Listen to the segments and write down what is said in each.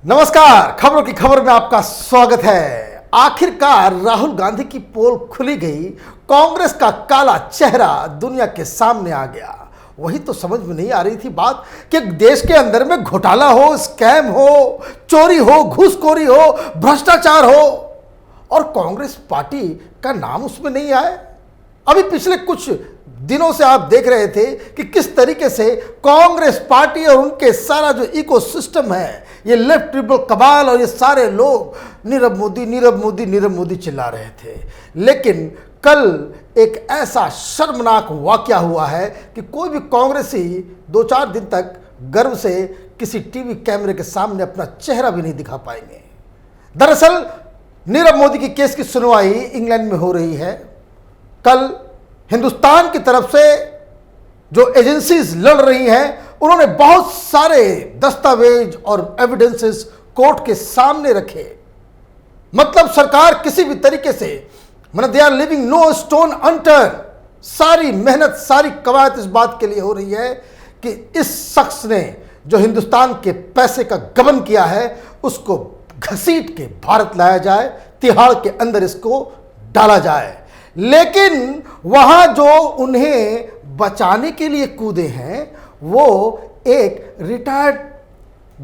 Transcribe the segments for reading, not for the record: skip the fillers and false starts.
नमस्कार, खबरों की खबर में आपका स्वागत है। आखिरकार राहुल गांधी की पोल खुली गई, कांग्रेस का काला चेहरा दुनिया के सामने आ गया। वही तो समझ में नहीं आ रही थी बात कि देश के अंदर में घोटाला हो, स्कैम हो, चोरी हो, घूसखोरी हो, भ्रष्टाचार हो और कांग्रेस पार्टी का नाम उसमें नहीं आए। अभी पिछले कुछ दिनों से आप देख रहे थे कि किस तरीके से कांग्रेस पार्टी और उनके सारा जो इकोसिस्टम है, ये लेफ्ट लिबरल कबाल और ये सारे लोग नीरव मोदी नीरव मोदी नीरव मोदी चिल्ला रहे थे। लेकिन कल एक ऐसा शर्मनाक वाकया हुआ है कि कोई भी कांग्रेसी 2-4 दिन तक गर्व से किसी टीवी कैमरे के सामने अपना चेहरा भी नहीं दिखा पाएंगे। दरअसल नीरव मोदी की केस की सुनवाई इंग्लैंड में हो रही है। कल हिंदुस्तान की तरफ से जो एजेंसीज लड़ रही हैं, उन्होंने बहुत सारे दस्तावेज और एविडेंसेस कोर्ट के सामने रखे। मतलब सरकार किसी भी तरीके से they are living no stone unturned. सारी मेहनत, सारी कवायद इस बात के लिए हो रही है कि इस शख्स ने जो हिंदुस्तान के पैसे का गबन किया है, उसको घसीट के भारत लाया जाए, तिहाड़ के अंदर इसको डाला जाए। लेकिन वहां जो उन्हें बचाने के लिए कूदे हैं, वो एक रिटायर्ड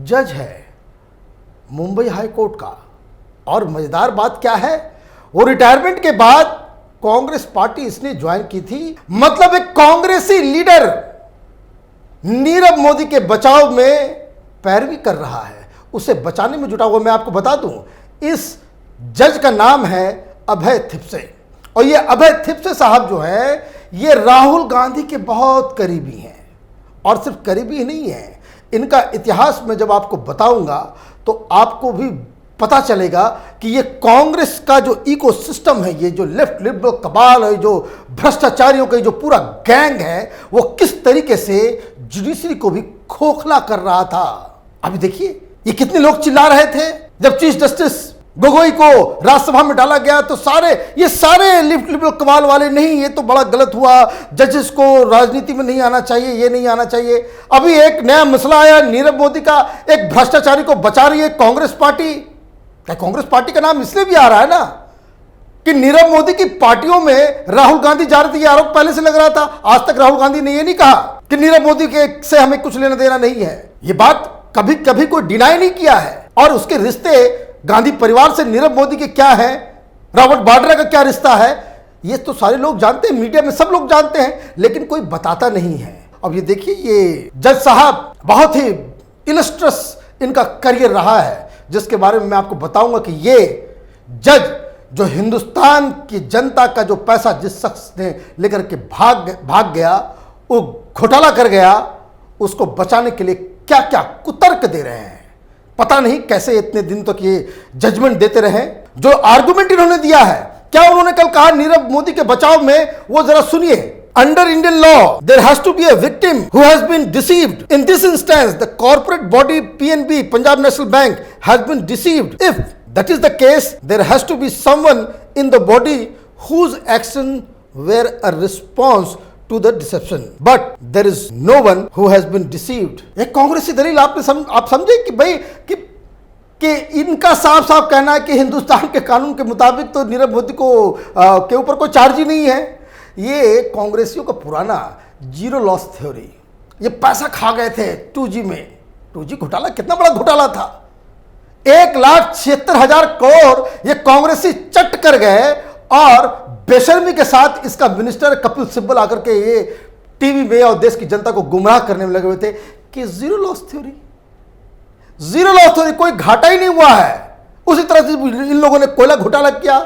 जज है मुंबई हाई कोर्ट का। और मजेदार बात क्या है, वो रिटायरमेंट के बाद कांग्रेस पार्टी इसने ज्वाइन की थी। मतलब एक कांग्रेसी लीडर नीरव मोदी के बचाव में पैरवी कर रहा है, उसे बचाने में जुटा हुआ। मैं आपको बता दूं, इस जज का नाम है अभय थिप्से। और ये अभय थिप्से साहब जो है, ये राहुल गांधी के बहुत करीबी हैं। और सिर्फ करीबी ही नहीं है, इनका इतिहास मैं जब आपको बताऊंगा तो आपको भी पता चलेगा कि ये कांग्रेस का जो इकोसिस्टम है, ये जो लेफ्ट लिबरल कबाल है, जो भ्रष्टाचारियों का जो पूरा गैंग है, वो किस तरीके से जुडिशरी को भी खोखला कर रहा था। अभी देखिए, ये कितने लोग चिल्ला रहे थे जब चीफ जस्टिस गोगोई को राज्यसभा में डाला गया, तो ये सारे लेफ्ट लिबरल कबाल वाले, नहीं ये तो बड़ा गलत हुआ, जजेस को राजनीति में नहीं आना चाहिए, ये नहीं आना चाहिए। अभी एक नया मसला आया नीरव मोदी का, एक भ्रष्टाचारी को बचा रही है कांग्रेस पार्टी। क्या कांग्रेस पार्टी का नाम इसलिए भी आ रहा है ना कि नीरव मोदी की पार्टियों में राहुल गांधी जा रहे थे, ये आरोप पहले से लग रहा था। आज तक राहुल गांधी ने ये नहीं कहा कि नीरव मोदी के से हमें कुछ लेना देना नहीं है। ये बात कभी कभी कोई डिनाई नहीं किया है। और उसके रिश्ते गांधी परिवार से नीरव मोदी के क्या है, रॉबर्ट वाड्रा का क्या रिश्ता है, ये तो सारे लोग जानते हैं, मीडिया में सब लोग जानते हैं, लेकिन कोई बताता नहीं है। अब ये देखिए, ये जज साहब बहुत ही इलस्ट्रस इनका करियर रहा है, जिसके बारे में मैं आपको बताऊंगा कि ये जज जो हिंदुस्तान की जनता का जो पैसा जिस शख्स ने लेकर के भाग गया, वो घोटाला कर गया, उसको बचाने के लिए क्या क्या कुतर्क दे रहे हैं। पता नहीं कैसे इतने दिन तक ये जजमेंट देते रहे। जो आर्गुमेंट इन्होंने दिया है, क्या उन्होंने कल कहा नीरव मोदी के बचाव में, वो जरा सुनिए। Under Indian law there has to be a victim who has been deceived. In this instance the corporate body PNB, Punjab National Bank, has been deceived. If that is the case, there has to be someone in the body whose action were a response to the deception, but there is no one who has been deceived। एक कांग्रेसी दलील आप समझे कि भाई कि इनका साफ साफ कहना है कि हिंदुस्तान के कानून के मुताबिक तो नीरव मोदी को के ऊपर कोई चार्ज ही नहीं है। ये कांग्रेसियों का पुराना जीरो लॉस थ्योरी। ये पैसा खा गए थे 2G में। 2G घोटाला कितना बड़ा घोटाला था, 1,76,000 करोड़ ये कांग्रेसी चट कर गए। और बेशर्मी के साथ इसका मिनिस्टर कपिल सिब्बल आकर के ये टीवी में और देश की जनता को गुमराह करने में लगे हुए थे कि जीरो लॉस थ्योरी, कोई घाटा ही नहीं हुआ है। उसी तरह से इन लोगों ने कोयला घोटाला किया।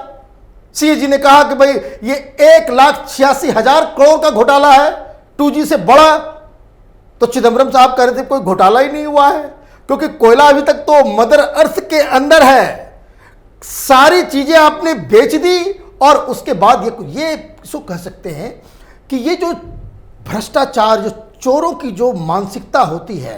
सीएजी ने कहा कि भाई ये 1,86,000 करोड़ का घोटाला है, 2G से बड़ा। तो चिदम्बरम साहब कह रहे थे कोई घोटाला ही नहीं हुआ है, क्योंकि कोयला अभी तक तो मदर अर्थ के अंदर है। सारी चीजें आपने बेच दी और उसके बाद ये इसको कह सकते हैं कि ये जो भ्रष्टाचार, जो चोरों की जो मानसिकता होती है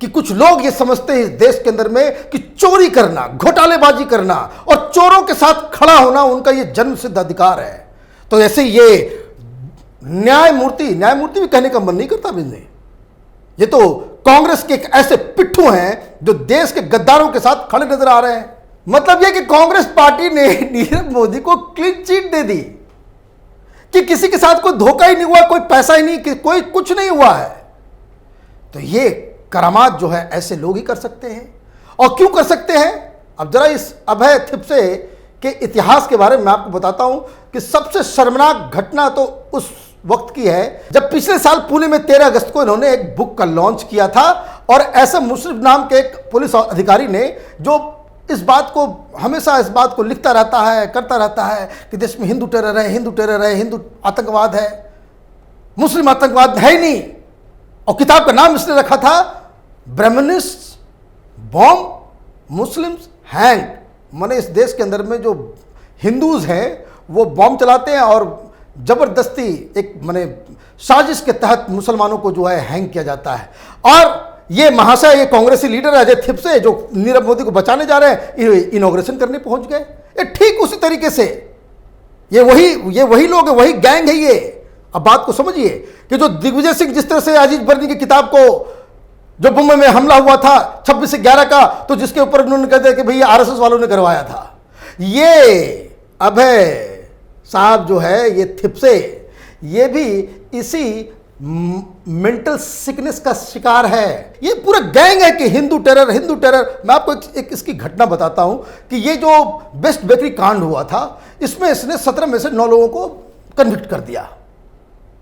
कि कुछ लोग ये समझते हैं इस देश के अंदर में कि चोरी करना, घोटालेबाजी करना और चोरों के साथ खड़ा होना उनका ये जन्मसिद्ध अधिकार है। तो ऐसे ये न्यायमूर्ति भी कहने का मन नहीं करता मुझे, ये तो कांग्रेस के एक ऐसे पिट्ठू हैं जो देश के गद्दारों के साथ खड़े नजर आ रहे हैं। मतलब यह कि कांग्रेस पार्टी ने नीरव मोदी को क्लीन चिट दे दी कि किसी के साथ कोई धोखा ही नहीं हुआ, कोई पैसा ही नहीं, कि कोई कुछ नहीं हुआ है। तो ये करामात जो है ऐसे लोग ही कर सकते हैं। और क्यों कर सकते हैं, अब जरा इस अभय थिपसे के इतिहास के बारे में मैं आपको बताता हूं कि सबसे शर्मनाक घटना तो उस वक्त की है जब पिछले साल पुणे में 13 अगस्त को इन्होंने एक बुक का लॉन्च किया था और ऐसे मुश्रिफ नाम के एक पुलिस अधिकारी ने, जो इस बात को हमेशा इस बात को लिखता रहता है, करता रहता है कि देश में हिंदू टेरर है, हिंदू टेरर है, हिंदू आतंकवाद है, मुस्लिम आतंकवाद है ही नहीं। और किताब का नाम इसने रखा था ब्राह्मणिस्ट बॉम्ब मुस्लिम्स हैंग। माने इस देश के अंदर में जो हिंदूज हैं वो बॉम्ब चलाते हैं और जबरदस्ती एक माने साजिश के तहत मुसलमानों को जो है हैंग किया जाता है। और ये महाशय, ये कांग्रेसी लीडर अजय थिपसे जो नीरव मोदी को बचाने जा रहे हैं, इनॉग्रेशन करने पहुंच गए। ये ठीक उसी तरीके से ये वही लोग है, वही गैंग है ये। अब बात को समझिए कि जो दिग्विजय सिंह जिस तरह से अजीज बर्नी की किताब को, जो मुंबई में हमला हुआ था 26/11 का, तो जिसके ऊपर उन्होंने कह दिया कि भैया आरएसएस वालों ने करवाया था, ये अभय साहब जो है, ये थिपसे, ये भी इसी मेंटल सिकनेस का शिकार है। ये पूरा गैंग है कि हिंदू टेरर, हिंदू टेरर। मैं आपको एक इसकी घटना बताता हूं कि ये जो बेस्ट बेकरी कांड हुआ था, इसमें इसने 17 में से 9 लोगों को कन्विक्ट कर दिया।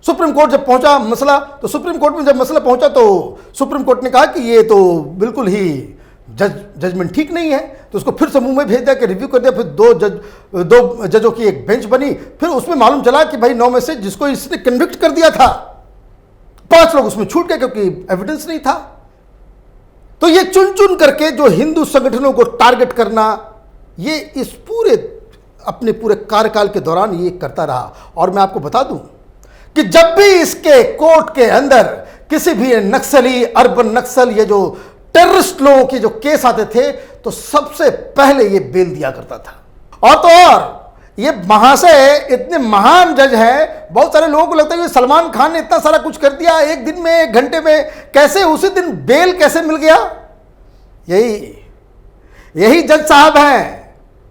सुप्रीम कोर्ट जब पहुंचा मसला, तो सुप्रीम कोर्ट में जब मसला पहुंचा तो सुप्रीम कोर्ट ने कहा कि ये तो बिल्कुल ही जजमेंट ठीक नहीं है। तो उसको फिर समूह में भेज दिया कि रिव्यू कर दिया। फिर दो जजों की एक बेंच बनी। फिर उसमें मालूम चला कि भाई 9 में से जिसको इसने कन्विक्ट कर दिया था, 5 लोग उसमें छूट गए क्योंकि एविडेंस नहीं था। तो ये चुन चुन करके जो हिंदू संगठनों को टारगेट करना, ये इस अपने पूरे कार्यकाल के दौरान ये करता रहा। और मैं आपको बता दूं कि जब भी इसके कोर्ट के अंदर किसी भी नक्सली, अर्बन नक्सल, ये जो टेररिस्ट लोगों के जो केस आते थे, तो सबसे पहले ये बेल दिया करता था। और तो और ये महाशय इतने महान जज हैं, बहुत सारे लोगों को लगता है कि सलमान खान ने इतना सारा कुछ कर दिया एक दिन में, 1 घंटे में, कैसे उसी दिन बेल कैसे मिल गया। यही जज साहब हैं।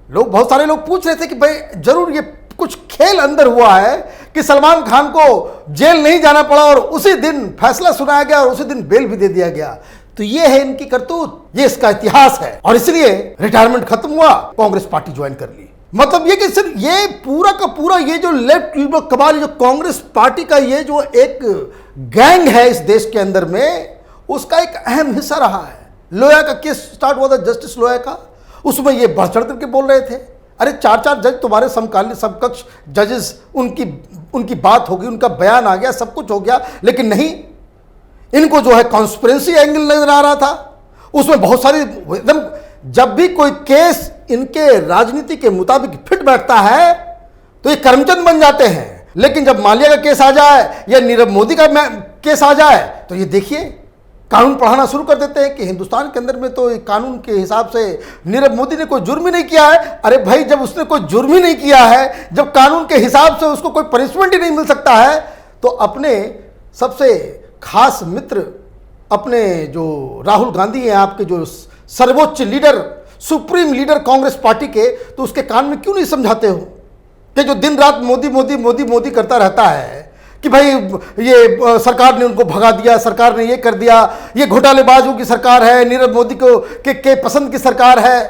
बहुत सारे लोग पूछ रहे थे कि भाई जरूर ये कुछ खेल अंदर हुआ है कि सलमान खान को जेल नहीं जाना पड़ा और उसी दिन फैसला सुनाया गया और उसी दिन बेल भी दे दिया गया। तो ये है इनकी करतूत, ये इसका इतिहास है। और इसलिए रिटायरमेंट खत्म हुआ, कांग्रेस पार्टी ज्वाइन कर ली। मतलब ये कि सिर्फ ये पूरा का पूरा ये जो लेफ्ट लिबरल कबाल, जो कांग्रेस पार्टी का ये जो एक गैंग है इस देश के अंदर में, उसका एक अहम हिस्सा रहा है। लोया का केस स्टार्ट हुआ था, जस्टिस लोया का, उसमें ये बढ़ चढ़ करके बोल रहे थे, अरे 4 जज तुम्हारे समकालीन समकक्ष जजेस, उनकी बात होगी, उनका बयान आ गया, सब कुछ हो गया, लेकिन नहीं, इनको जो है कॉन्स्पिरेसी एंगल नजर आ रहा था। उसमें बहुत सारी एकदम, जब भी कोई केस इनके राजनीति के मुताबिक फिट बैठता है तो ये करमचंद बन जाते हैं। लेकिन जब माल्या का केस आ जाए या नीरव मोदी का केस आ जाए तो ये देखिए कानून पढ़ाना शुरू कर देते हैं कि हिंदुस्तान के अंदर में तो कानून के हिसाब से नीरव मोदी ने कोई जुर्म ही नहीं किया है। अरे भाई, जब उसने कोई जुर्म ही नहीं किया है, जब कानून के हिसाब से उसको कोई पनिशमेंट ही नहीं मिल सकता है, तो अपने सबसे खास मित्र, अपने जो राहुल गांधी हैं, आपके जो सर्वोच्च leader, supreme leader Congress party के, तो उसके कान में क्यों नहीं समझाते हो कि जो दिन रात मोदी मोदी मोदी मोदी करता रहता है कि भाई ये सरकार ने उनको भगा दिया, सरकार ने ये कर दिया, ये घोटालेबाजों की सरकार है, नीरव मोदी को के पसंद की सरकार है।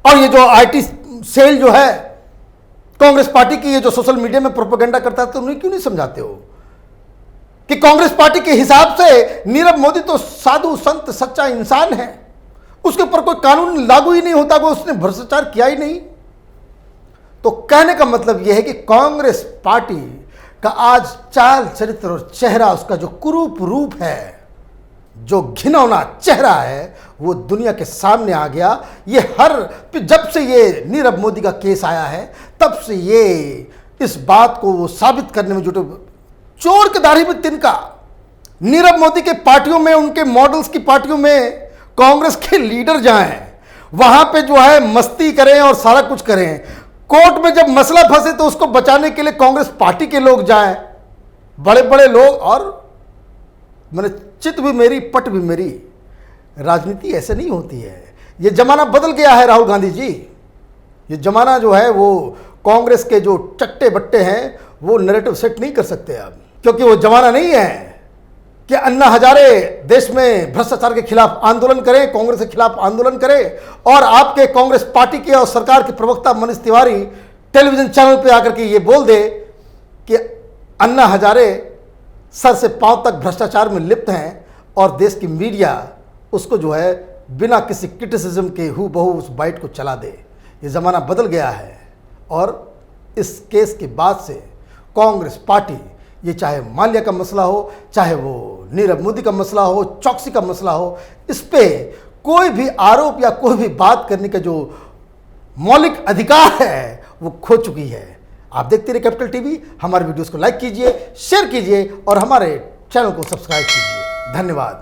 और ये जो आईटी सेल जो है कांग्रेस पार्टी की, ये जो सोशल मीडिया में प्रोपेगेंडा करता है, तो उन्हें क्यों नहीं समझाते हो कि कांग्रेस पार्टी के हिसाब से नीरव मोदी तो साधु संत सच्चा इंसान है, उसके ऊपर कोई कानून लागू ही नहीं होता, कोई उसने भ्रष्टाचार किया ही नहीं। तो कहने का मतलब यह है कि कांग्रेस पार्टी का आज चाल चरित्र और चेहरा, उसका जो कुरूप रूप है, जो घिनौना चेहरा है, वो दुनिया के सामने आ गया। ये जब से ये नीरव मोदी का केस आया है, तब से ये इस बात को वो साबित करने में जुटे। चोर के दाढ़ी में तिनका, नीरव मोदी के पार्टियों में, उनके मॉडल्स की पार्टियों में कांग्रेस के लीडर जाएं, वहां पे जो है मस्ती करें और सारा कुछ करें। कोर्ट में जब मसला फंसे तो उसको बचाने के लिए कांग्रेस पार्टी के लोग जाएं, बड़े बड़े लोग। और मैंने चित भी मेरी, पट भी मेरी। राजनीति ऐसे नहीं होती है। ये जमाना बदल गया है राहुल गांधी जी। ये जमाना जो है वो कांग्रेस के जो चट्टे बट्टे हैं वो नैरेटिव सेट नहीं कर सकते अब, क्योंकि वो जमाना नहीं है कि अन्ना हजारे देश में भ्रष्टाचार के खिलाफ आंदोलन करें, कांग्रेस के खिलाफ आंदोलन करें और आपके कांग्रेस पार्टी के और सरकार के प्रवक्ता मनीष तिवारी टेलीविजन चैनल पे आकर के ये बोल दे कि अन्ना हजारे सर से पांव तक भ्रष्टाचार में लिप्त हैं और देश की मीडिया उसको जो है बिना किसी क्रिटिसिज्म के हू बहू उस बाइट को चला दे। ये ज़माना बदल गया है और इस केस के बाद से कांग्रेस पार्टी, ये चाहे माल्या का मसला हो, चाहे वो नीरव मोदी का मसला हो, चौकसी का मसला हो, इस पे कोई भी आरोप या कोई भी बात करने का जो मौलिक अधिकार है वो खो चुकी है। आप देखते रहिए कैपिटल टीवी। हमारे वीडियोस को लाइक कीजिए, शेयर कीजिए और हमारे चैनल को सब्सक्राइब कीजिए। धन्यवाद।